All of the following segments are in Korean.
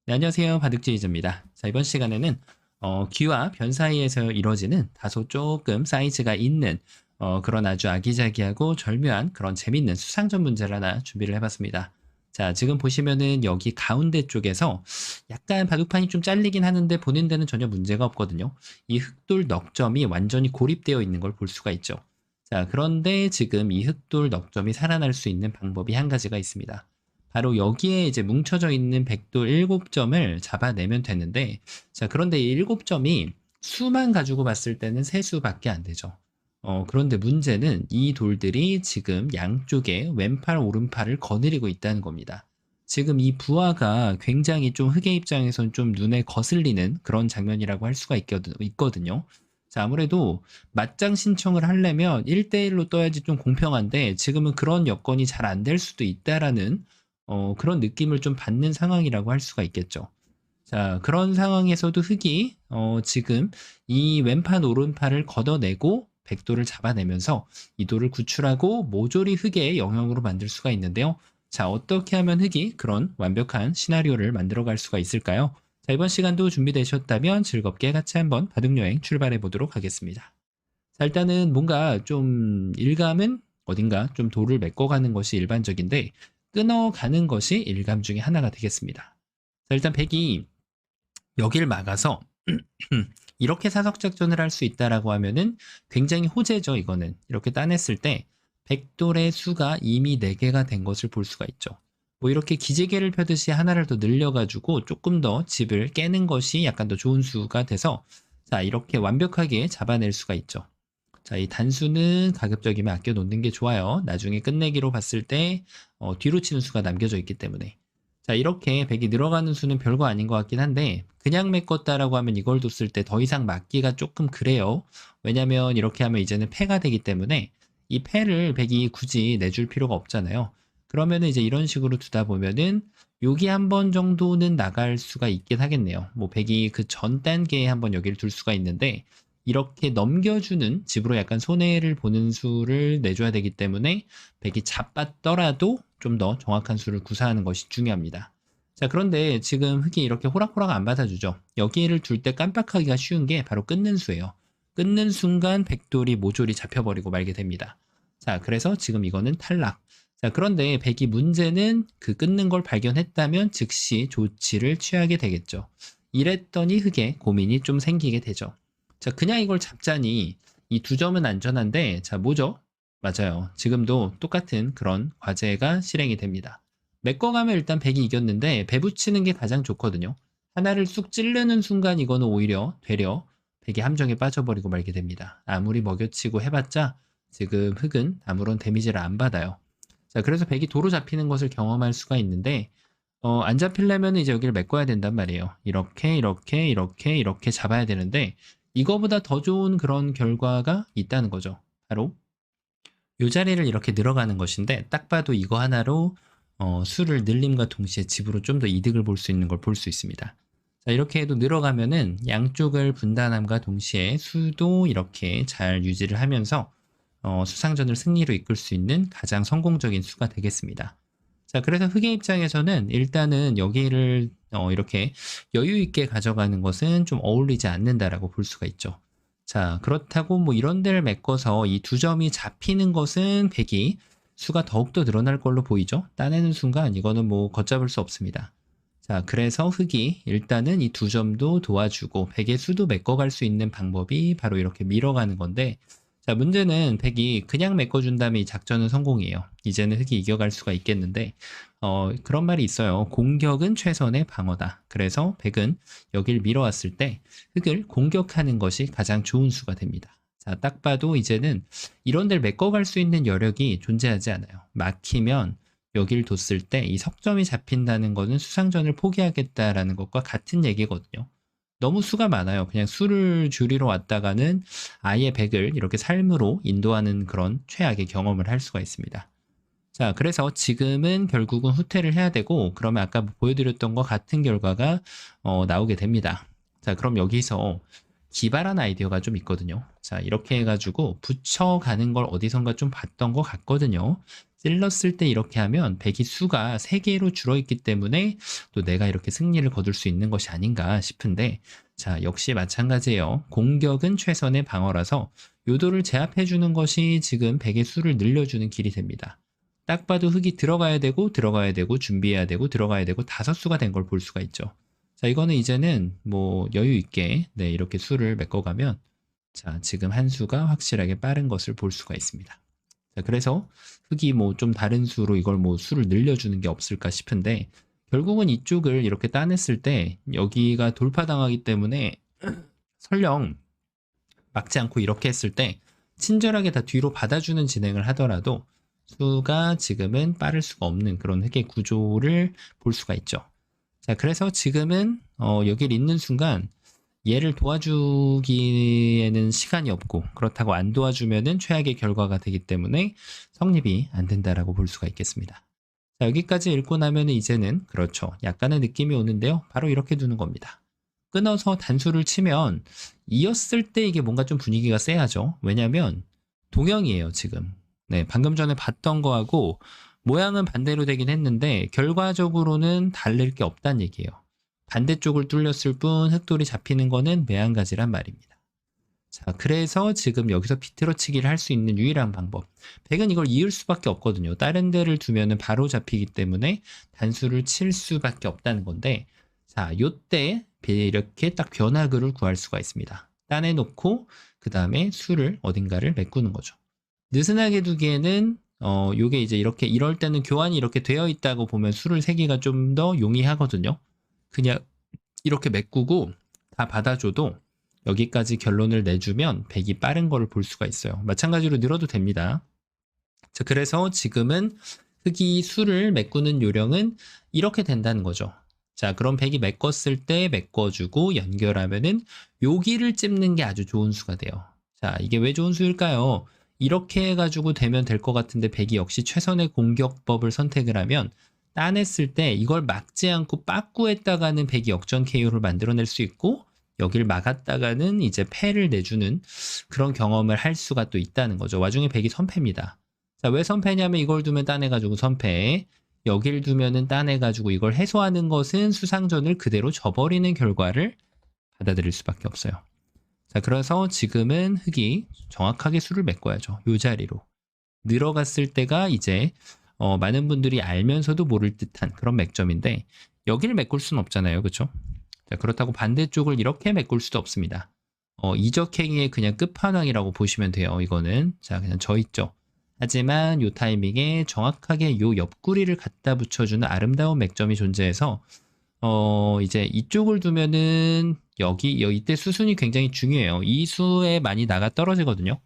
네, 안녕하세요. 바둑지휘자입니다. 자, 이번 시간에는 귀와 변 사이에서 이루어지는 다소 조금 사이즈가 있는 그런 아주 아기자기하고 절묘한 그런 재밌는 수상전 문제를 하나 준비를 해봤습니다. 자, 지금 보시면은 여기 가운데 쪽에서 약간 바둑판이 좀 잘리긴 하는데 보는 데는 전혀 문제가 없거든요. 이 흑돌 넉점이 완전히 고립되어 있는 걸 볼 수가 있죠. 자, 그런데 지금 이 흑돌 넉점이 살아날 수 있는 방법이 한 가지가 있습니다. 바로 여기에 이제 뭉쳐져 있는 백돌 7점을 잡아내면 되는데, 자, 그런데 이 7점이 수만 가지고 봤을 때는 세 수밖에 안 되죠. 그런데 문제는 이 돌들이 지금 양쪽에 왼팔, 오른팔을 거느리고 있다는 겁니다. 지금 이 부하가 굉장히 좀 흑의 입장에선 좀 눈에 거슬리는 그런 장면이라고 할 수가 있거든요. 자, 아무래도 맞짱 신청을 하려면 1대1로 떠야지 좀 공평한데 지금은 그런 여건이 잘 안 될 수도 있다라는 그런 느낌을 좀 받는 상황이라고 할 수가 있겠죠. 자, 그런 상황에서도 흑이 지금 이 왼판 오른팔을 걷어내고 백도를 잡아내면서 이 돌을 구출하고 모조리 흑의 영역으로 만들 수가 있는데요. 자, 어떻게 하면 흑이 그런 완벽한 시나리오를 만들어갈 수가 있을까요? 자, 이번 시간도 준비되셨다면 즐겁게 같이 한번 바둑여행 출발해 보도록 하겠습니다. 자, 일단은 뭔가 좀 일감은 어딘가 좀 돌을 메꿔가는 것이 일반적인데 끊어가는 것이 일감 중에 하나가 되겠습니다. 자, 일단 백이 여기를 막아서 이렇게 사석작전을 할 수 있다라고 하면은 굉장히 호재죠, 이거는. 이렇게 따냈을 때 백돌의 수가 이미 4개가 된 것을 볼 수가 있죠. 뭐 이렇게 기지개를 펴듯이 하나를 더 늘려가지고 조금 더 집을 깨는 것이 약간 더 좋은 수가 돼서 자, 이렇게 완벽하게 잡아낼 수가 있죠. 자, 이 단수는 가급적이면 아껴 놓는 게 좋아요. 나중에 끝내기로 봤을 때 뒤로 치는 수가 남겨져 있기 때문에. 자, 이렇게 백이 늘어가는 수는 별거 아닌 것 같긴 한데 그냥 메꿨다라고 하면 이걸 뒀을 때 더 이상 막기가 조금 그래요. 왜냐면 이렇게 하면 이제는 패가 되기 때문에 이 패를 백이 굳이 내줄 필요가 없잖아요. 그러면은 이제 이런 식으로 두다 보면은 여기 한 번 정도는 나갈 수가 있긴 하겠네요. 뭐 백이 그 전 단계에 한번 여기를 둘 수가 있는데 이렇게 넘겨주는 집으로 약간 손해를 보는 수를 내줘야 되기 때문에 백이 잡았더라도 좀 더 정확한 수를 구사하는 것이 중요합니다. 자, 그런데 지금 흑이 이렇게 호락호락 안 받아주죠. 여기를 둘 때 깜빡하기가 쉬운 게 바로 끊는 수예요. 끊는 순간 백돌이 모조리 잡혀버리고 말게 됩니다. 자, 그래서 지금 이거는 탈락. 자, 그런데 백이 문제는 그 끊는 걸 발견했다면 즉시 조치를 취하게 되겠죠. 이랬더니 흑에 고민이 좀 생기게 되죠. 자, 그냥 이걸 잡자니 이 두 점은 안전한데, 자, 뭐죠? 맞아요. 지금도 똑같은 그런 과제가 실행이 됩니다. 메꿔가면 일단 백이 이겼는데, 배 붙이는 게 가장 좋거든요. 하나를 쑥 찌르는 순간 이거는 오히려 되려 백이 함정에 빠져버리고 말게 됩니다. 아무리 먹여치고 해봤자 지금 흑은 아무런 데미지를 안 받아요. 자, 그래서 백이 도로 잡히는 것을 경험할 수가 있는데, 안 잡히려면 이제 여기를 메꿔야 된단 말이에요. 이렇게, 이렇게, 이렇게, 이렇게 잡아야 되는데, 이거보다 더 좋은 그런 결과가 있다는 거죠. 바로 이 자리를 이렇게 늘어가는 것인데 딱 봐도 이거 하나로 수를 늘림과 동시에 집으로 좀 더 이득을 볼 수 있는 걸 볼 수 있습니다. 자, 이렇게 해도 늘어가면은 양쪽을 분단함과 동시에 수도 이렇게 잘 유지를 하면서 수상전을 승리로 이끌 수 있는 가장 성공적인 수가 되겠습니다. 자, 그래서 흑의 입장에서는 일단은 여기를 이렇게 여유 있게 가져가는 것은 좀 어울리지 않는다라고 볼 수가 있죠. 자, 그렇다고 뭐 이런 데를 메꿔서 이 두 점이 잡히는 것은 백이 수가 더욱더 늘어날 걸로 보이죠. 따내는 순간 이거는 뭐 걷잡을 수 없습니다. 자, 그래서 흑이 일단은 이 두 점도 도와주고 백의 수도 메꿔갈 수 있는 방법이 바로 이렇게 밀어가는 건데, 자, 문제는 백이 그냥 메꿔준다면 이 작전은 성공이에요. 이제는 흑이 이겨갈 수가 있겠는데, 그런 말이 있어요. 공격은 최선의 방어다. 그래서 백은 여길 밀어왔을 때 흑을 공격하는 것이 가장 좋은 수가 됩니다. 자, 딱 봐도 이제는 이런 데를 메꿔갈 수 있는 여력이 존재하지 않아요. 막히면 여길 뒀을 때 이 석점이 잡힌다는 것은 수상전을 포기하겠다라는 것과 같은 얘기거든요. 너무 수가 많아요. 그냥 수를 줄이러 왔다가는 아예 백을 이렇게 삶으로 인도하는 그런 최악의 경험을 할 수가 있습니다. 자, 그래서 지금은 결국은 후퇴를 해야 되고, 그러면 아까 보여드렸던 것 같은 결과가 나오게 됩니다. 자, 그럼 여기서 기발한 아이디어가 좀 있거든요. 자, 이렇게 해가지고 붙여가는 걸 어디선가 좀 봤던 것 같거든요. 찔렀을 때 이렇게 하면 백이 수가 3개로 줄어있기 때문에 또 내가 이렇게 승리를 거둘 수 있는 것이 아닌가 싶은데, 자, 역시 마찬가지예요. 공격은 최선의 방어라서 요도를 제압해 주는 것이 지금 백의 수를 늘려주는 길이 됩니다. 딱 봐도 흙이 들어가야 되고 준비해야 되고 들어가야 되고 5수가 된 걸 볼 수가 있죠. 자, 이거는 이제는 뭐 여유 있게 네, 이렇게 수를 메꿔가면 자, 지금 한 수가 확실하게 빠른 것을 볼 수가 있습니다. 자, 그래서 흙이 뭐 좀 다른 수로 이걸 뭐 수를 늘려주는 게 없을까 싶은데, 결국은 이쪽을 이렇게 따냈을 때 여기가 돌파당하기 때문에 설령 막지 않고 이렇게 했을 때 친절하게 다 뒤로 받아주는 진행을 하더라도 수가 지금은 빠를 수가 없는 그런 흙의 구조를 볼 수가 있죠. 자, 그래서 지금은 여기를 잇는 순간 얘를 도와주기에는 시간이 없고, 그렇다고 안 도와주면은 최악의 결과가 되기 때문에 성립이 안 된다라고 볼 수가 있겠습니다. 자, 여기까지 읽고 나면은 이제는 그렇죠. 약간의 느낌이 오는데요. 바로 이렇게 두는 겁니다. 끊어서 단수를 치면 이었을 때 이게 뭔가 좀 분위기가 세야죠. 왜냐면 동형이에요, 지금. 네, 방금 전에 봤던 거하고 모양은 반대로 되긴 했는데 결과적으로는 다를 게 없다는 얘기예요. 반대쪽을 뚫렸을 뿐 흑돌이 잡히는 거는 매한가지란 말입니다. 자, 그래서 지금 여기서 비틀어치기를 할 수 있는 유일한 방법. 백은 이걸 이을 수밖에 없거든요. 다른 데를 두면은 바로 잡히기 때문에 단수를 칠 수밖에 없다는 건데, 자, 요때 이렇게 딱 변화구를 구할 수가 있습니다. 따내놓고 그 다음에 수를 어딘가를 메꾸는 거죠. 느슨하게 두기에는 요게 이제 이렇게 이럴 때는 교환이 이렇게 되어 있다고 보면 수를 세기가 좀 더 용이하거든요. 그냥 이렇게 메꾸고 다 받아줘도 여기까지 결론을 내주면 백이 빠른 거를 볼 수가 있어요. 마찬가지로 늘어도 됩니다. 자, 그래서 지금은 흑이 수를 메꾸는 요령은 이렇게 된다는 거죠. 자, 그럼 백이 메꿨을 때 메꿔주고 연결하면은 여기를 찝는 게 아주 좋은 수가 돼요. 자, 이게 왜 좋은 수일까요? 이렇게 해가지고 되면 될 것 같은데 백이 역시 최선의 공격법을 선택을 하면 따냈을 때 이걸 막지 않고 빠꾸했다가는 백이 역전 KO를 만들어낼 수 있고, 여길 막았다가는 이제 패를 내주는 그런 경험을 할 수가 또 있다는 거죠. 와중에 백이 선패입니다. 자, 왜 선패냐면 이걸 두면 따내가지고 선패, 여길 두면은 따내가지고 이걸 해소하는 것은 수상전을 그대로 져버리는 결과를 받아들일 수밖에 없어요. 자, 그래서 지금은 흑이 정확하게 수를 메꿔야죠. 이 자리로. 늘어갔을 때가 이제 많은 분들이 알면서도 모를 듯한 그런 맥점인데, 여기를 메꿀 수는 없잖아요. 그렇죠? 자, 그렇다고 반대쪽을 이렇게 메꿀 수도 없습니다. 이적행위의 그냥 끝판왕이라고 보시면 돼요. 이거는 자, 그냥 저 있죠. 하지만 이 타이밍에 정확하게 이 옆구리를 갖다 붙여주는 아름다운 맥점이 존재해서 이제 이쪽을 두면은 이때 수순이 굉장히 중요해요. 이 수에 많이 나가 떨어지거든요.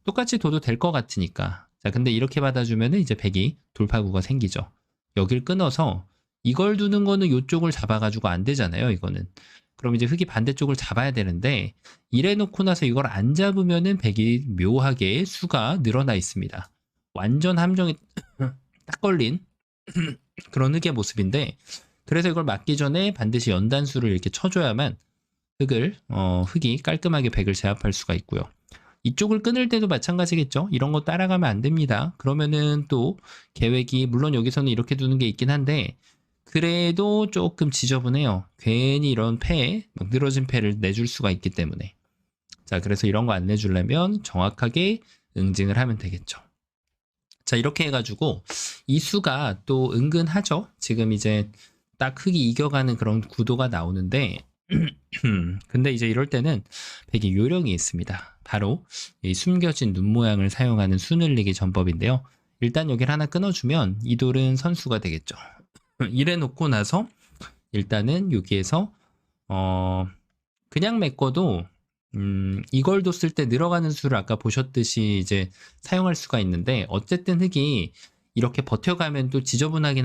똑같이 둬도 될 것 같으니까. 자, 근데 이렇게 받아주면은 이제 백이 돌파구가 생기죠. 여길 끊어서 이걸 두는 거는 이쪽을 잡아가지고 안 되잖아요, 이거는. 그럼 이제 흑이 반대쪽을 잡아야 되는데, 이래 놓고 나서 이걸 안 잡으면은 백이 묘하게 수가 늘어나 있습니다. 완전 함정이 딱 걸린 그런 흑의 모습인데, 그래서 이걸 막기 전에 반드시 연단수를 이렇게 쳐줘야만 흑이 깔끔하게 백을 제압할 수가 있고요. 이쪽을 끊을 때도 마찬가지겠죠. 이런 거 따라가면 안 됩니다. 그러면은 또 계획이, 물론 여기서는 이렇게 두는 게 있긴 한데 그래도 조금 지저분해요. 괜히 이런 막 늘어진 패를 내줄 수가 있기 때문에. 자, 그래서 이런 거 안 내주려면 정확하게 응징을 하면 되겠죠. 자, 이렇게 해가지고 이 수가 또 은근하죠. 지금 이제 딱 흑이 이겨가는 그런 구도가 나오는데 근데 이제 이럴 때는 백이 요령이 있습니다. 바로 이 숨겨진 눈 모양을 사용하는 수늘리기 전법인데요. 일단 여기를 하나 끊어주면 이 돌은 선수가 되겠죠. 이래 놓고 나서 일단은 여기에서 그냥 메꿔도 이걸 뒀을 때 늘어가는 수를 아까 보셨듯이 이제 사용할 수가 있는데, 어쨌든 흑이 이렇게 버텨가면 또 지저분하긴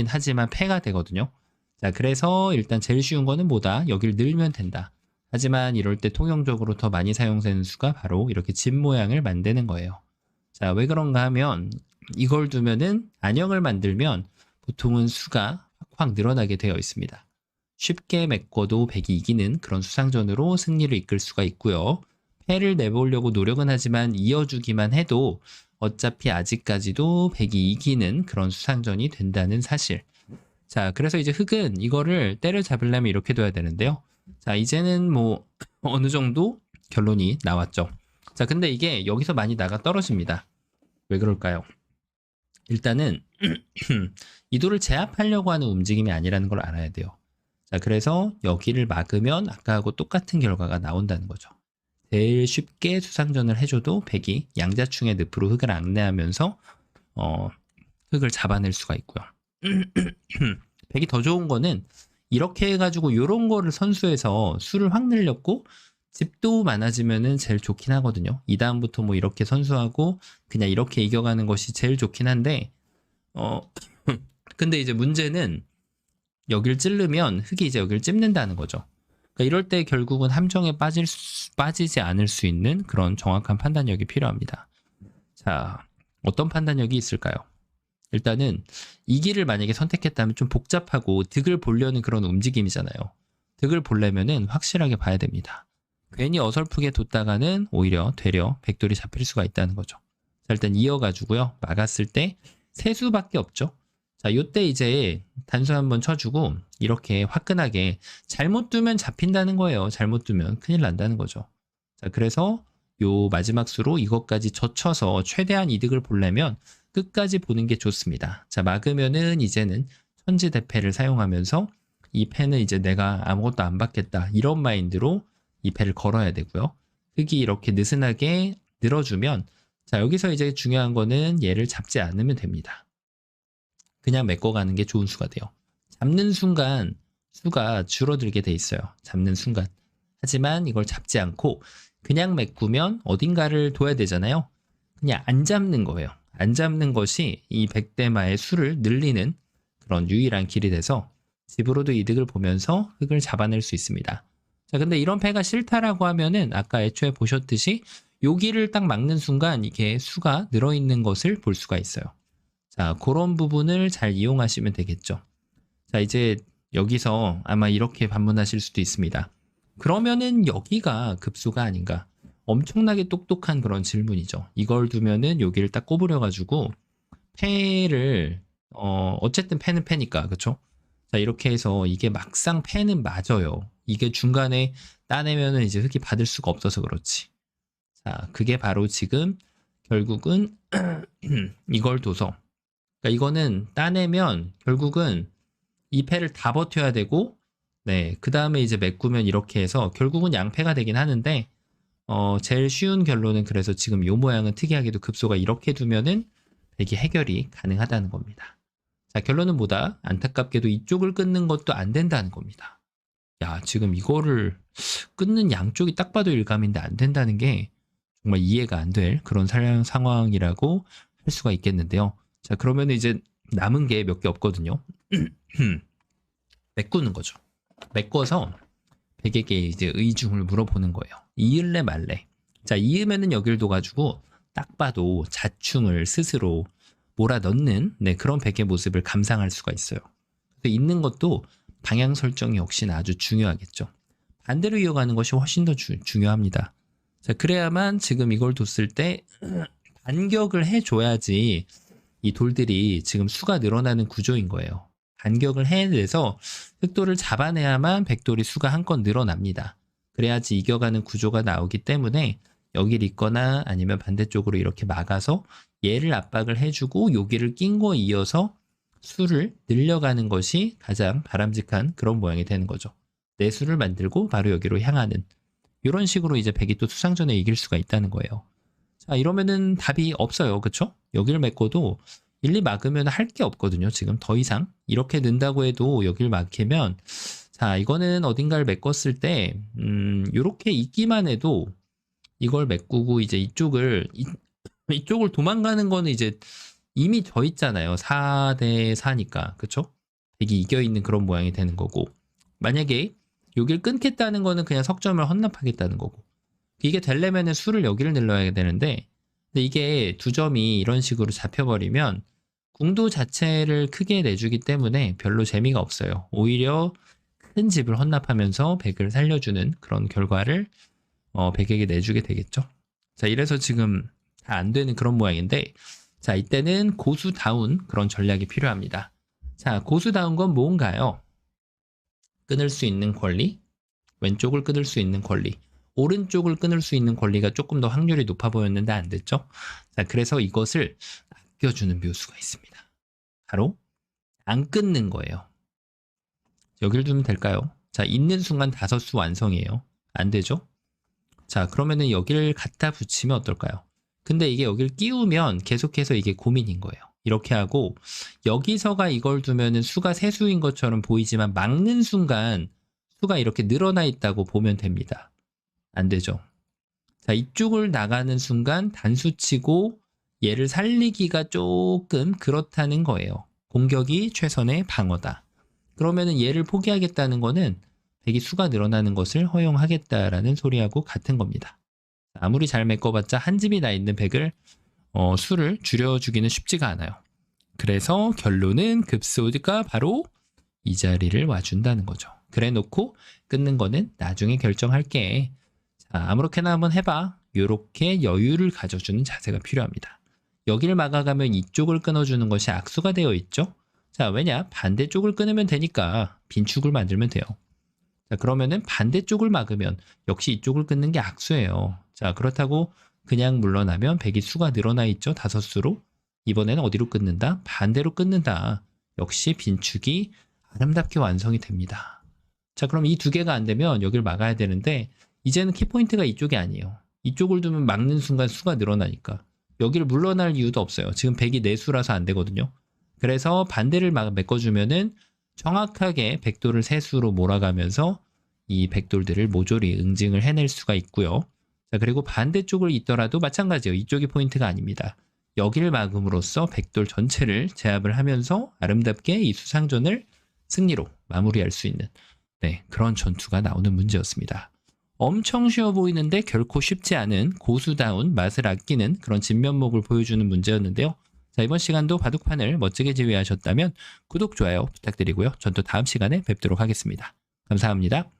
하지만 패가 되거든요. 자, 그래서 일단 제일 쉬운 거는 뭐다? 여기를 늘면 된다. 하지만 이럴 때 통용적으로 더 많이 사용되는 수가 바로 이렇게 집 모양을 만드는 거예요. 자, 왜 그런가 하면 이걸 두면은 안형을 만들면 보통은 수가 확 늘어나게 되어 있습니다. 쉽게 메꿔도 백이 이기는 그런 수상전으로 승리를 이끌 수가 있고요. 패를 내보려고 노력은 하지만 이어주기만 해도 어차피 아직까지도 백이 이기는 그런 수상전이 된다는 사실. 자, 그래서 이제 흑은 이거를 때려잡으려면 이렇게 둬야 되는데요. 자, 이제는 뭐 어느 정도 결론이 나왔죠. 자, 근데 이게 여기서 많이 나가 떨어집니다. 왜 그럴까요? 일단은 이도를 제압하려고 하는 움직임이 아니라는 걸 알아야 돼요. 자, 그래서 여기를 막으면 아까하고 똑같은 결과가 나온다는 거죠. 제일 쉽게 수상전을 해줘도 백이 양자충의 늪으로 흑을 안내하면서 흑을 잡아낼 수가 있고요. 백이 더 좋은 거는 이렇게 해가지고 요런 거를 선수해서 수를 확 늘렸고 집도 많아지면은 제일 좋긴 하거든요. 이 다음부터 뭐 이렇게 선수하고 그냥 이렇게 이겨가는 것이 제일 좋긴 한데 근데 이제 문제는 여길 찌르면 흑이 이제 여길 찝는다는 거죠. 그러니까 이럴 때 결국은 함정에 빠지지 않을 수 있는 그런 정확한 판단력이 필요합니다. 자, 어떤 판단력이 있을까요? 일단은 이 길을 만약에 선택했다면 좀 복잡하고 득을 보려는 그런 움직임이잖아요. 득을 보려면은 확실하게 봐야 됩니다. 괜히 어설프게 뒀다가는 오히려 되려 백돌이 잡힐 수가 있다는 거죠. 자, 일단 이어가지고요. 막았을 때 세 수밖에 없죠. 자, 요때 이제 단수 한번 쳐주고 이렇게 화끈하게 잘못 두면 잡힌다는 거예요. 잘못 두면 큰일 난다는 거죠. 자, 그래서 요 마지막 수로 이것까지 젖혀서 최대한 이득을 보려면 끝까지 보는 게 좋습니다. 자, 막으면은 이제는 천지대패를 사용하면서 이 패는 이제 내가 아무것도 안 받겠다 이런 마인드로 이 패를 걸어야 되고요. 흑이 이렇게 느슨하게 늘어주면 자, 여기서 이제 중요한 거는 얘를 잡지 않으면 됩니다. 그냥 메꿔가는 게 좋은 수가 돼요. 잡는 순간 수가 줄어들게 돼 있어요. 잡는 순간. 하지만 이걸 잡지 않고 그냥 메꾸면 어딘가를 둬야 되잖아요. 그냥 안 잡는 거예요. 안 잡는 것이 이 백대마의 수를 늘리는 그런 유일한 길이 돼서 집으로도 이득을 보면서 흑을 잡아낼 수 있습니다. 자, 근데 이런 패가 싫다라고 하면은 아까 애초에 보셨듯이 여기를 딱 막는 순간 이게 수가 늘어있는 것을 볼 수가 있어요. 자, 그런 부분을 잘 이용하시면 되겠죠. 자, 이제 여기서 아마 이렇게 반문하실 수도 있습니다. 그러면은 여기가 급소가 아닌가? 엄청나게 똑똑한 그런 질문이죠. 이걸 두면은 여기를 딱 꼽으려가지고 패를 어쨌든 패는 패니까 그쵸? 자, 이렇게 해서 이게 막상 패는 맞아요. 이게 중간에 따내면은 이제 흑이 받을 수가 없어서 그렇지. 자, 그게 바로 지금 결국은 이걸 둬서 그러니까 이거는 따내면 결국은 이 패를 다 버텨야 되고 네, 그 다음에 이제 메꾸면 이렇게 해서 결국은 양패가 되긴 하는데 제일 쉬운 결론은 그래서 지금 요 모양은 특이하게도 급소가 이렇게 두면은 백이 해결이 가능하다는 겁니다. 자, 결론은 뭐다? 안타깝게도 이쪽을 끊는 것도 안 된다는 겁니다. 야, 지금 이거를 끊는 양쪽이 딱 봐도 일감인데 안 된다는 게 정말 이해가 안 될 그런 상황이라고 할 수가 있겠는데요. 자, 그러면 이제 남은 게 몇 개 없거든요. 메꾸는 거죠. 메꿔서 백에게 이제 의중을 물어보는 거예요. 이을래 말래. 자, 이으면은 여길 둬가지고 딱 봐도 자충을 스스로 몰아넣는 네, 그런 백의 모습을 감상할 수가 있어요. 그래서 있는 것도 방향 설정이 역시나 아주 중요하겠죠. 반대로 이어가는 것이 훨씬 더 중요합니다. 자, 그래야만 지금 이걸 뒀을 때 반격을 해줘야지 이 돌들이 지금 수가 늘어나는 구조인 거예요. 반격을 해내서 흑돌을 잡아내야만 백돌이 수가 한 건 늘어납니다. 그래야지 이겨가는 구조가 나오기 때문에 여길 있거나 아니면 반대쪽으로 이렇게 막아서 얘를 압박을 해주고 여기를 낀 거 이어서 수를 늘려가는 것이 가장 바람직한 그런 모양이 되는 거죠. 내 수를 만들고 바로 여기로 향하는 이런 식으로 이제 백이 또 수상전에 이길 수가 있다는 거예요. 자, 이러면은 답이 없어요. 그쵸? 여기를 메꿔도 1, 2 막으면 할 게 없거든요. 지금 더 이상 이렇게 는다고 해도 여기를 막히면 자, 이거는 어딘가를 메꿨을 때 요렇게 있기만 해도 이걸 메꾸고 이제 이쪽을 도망가는 거는 이제 이미 져 있잖아요. 4대 4니까. 그쵸? 백이 이겨있는 그런 모양이 되는 거고 만약에 여길 끊겠다는 거는 그냥 석점을 헌납하겠다는 거고 이게 되려면은 수를 여기를 늘려야 되는데 근데 이게 두 점이 이런 식으로 잡혀버리면 궁도 자체를 크게 내주기 때문에 별로 재미가 없어요. 오히려 큰 집을 헌납하면서 백을 살려주는 그런 결과를 백에게 내주게 되겠죠. 자, 이래서 지금 다 안 되는 그런 모양인데, 자, 이때는 고수다운 그런 전략이 필요합니다. 자, 고수다운 건 뭔가요? 끊을 수 있는 권리, 왼쪽을 끊을 수 있는 권리, 오른쪽을 끊을 수 있는 권리가 조금 더 확률이 높아 보였는데 안 됐죠? 자, 그래서 이것을 아껴주는 묘수가 있습니다. 바로 안 끊는 거예요. 여기를 두면 될까요? 자, 있는 순간 다섯수 완성이에요. 안 되죠? 자, 그러면은 여기를 갖다 붙이면 어떨까요? 근데 이게 여기를 끼우면 계속해서 이게 고민인 거예요. 이렇게 하고 여기서가 이걸 두면은 수가 세수인 것처럼 보이지만 막는 순간 수가 이렇게 늘어나 있다고 보면 됩니다. 안 되죠? 자, 이쪽을 나가는 순간 단수치고 얘를 살리기가 조금 그렇다는 거예요. 공격이 최선의 방어다. 그러면은 얘를 포기하겠다는 거는 백이 수가 늘어나는 것을 허용하겠다라는 소리하고 같은 겁니다. 아무리 잘 메꿔봤자 한 집이 나 있는 백을 수를 줄여주기는 쉽지가 않아요. 그래서 결론은 급소가 바로 이 자리를 와준다는 거죠. 그래 놓고 끊는 거는 나중에 결정할게. 자, 아무렇게나 한번 해봐. 이렇게 여유를 가져주는 자세가 필요합니다. 여기를 막아가면 이쪽을 끊어주는 것이 악수가 되어 있죠. 자, 왜냐? 반대쪽을 끊으면 되니까 빈축을 만들면 돼요. 자, 그러면은 반대쪽을 막으면 역시 이쪽을 끊는 게 악수예요. 자, 그렇다고 그냥 물러나면 백이 수가 늘어나 있죠. 다섯수로. 이번에는 어디로 끊는다? 반대로 끊는다. 역시 빈축이 아름답게 완성이 됩니다. 자, 그럼 이 두 개가 안 되면 여기를 막아야 되는데 이제는 키포인트가 이쪽이 아니에요. 이쪽을 두면 막는 순간 수가 늘어나니까 여기를 물러날 이유도 없어요. 지금 백이 내수라서 안 되거든요. 그래서 반대를 메꿔주면은 정확하게 백돌을 세수로 몰아가면서 이 백돌들을 모조리 응징을 해낼 수가 있고요. 자, 그리고 반대쪽을 있더라도 마찬가지예요. 이쪽이 포인트가 아닙니다. 여기를 막음으로써 백돌 전체를 제압을 하면서 아름답게 이 수상전을 승리로 마무리할 수 있는 그런 전투가 나오는 문제였습니다. 엄청 쉬워 보이는데 결코 쉽지 않은 고수다운 맛을 아끼는 그런 진면목을 보여주는 문제였는데요. 자, 이번 시간도 바둑판을 멋지게 지휘하셨다면 구독, 좋아요 부탁드리고요. 전 또 다음 시간에 뵙도록 하겠습니다. 감사합니다.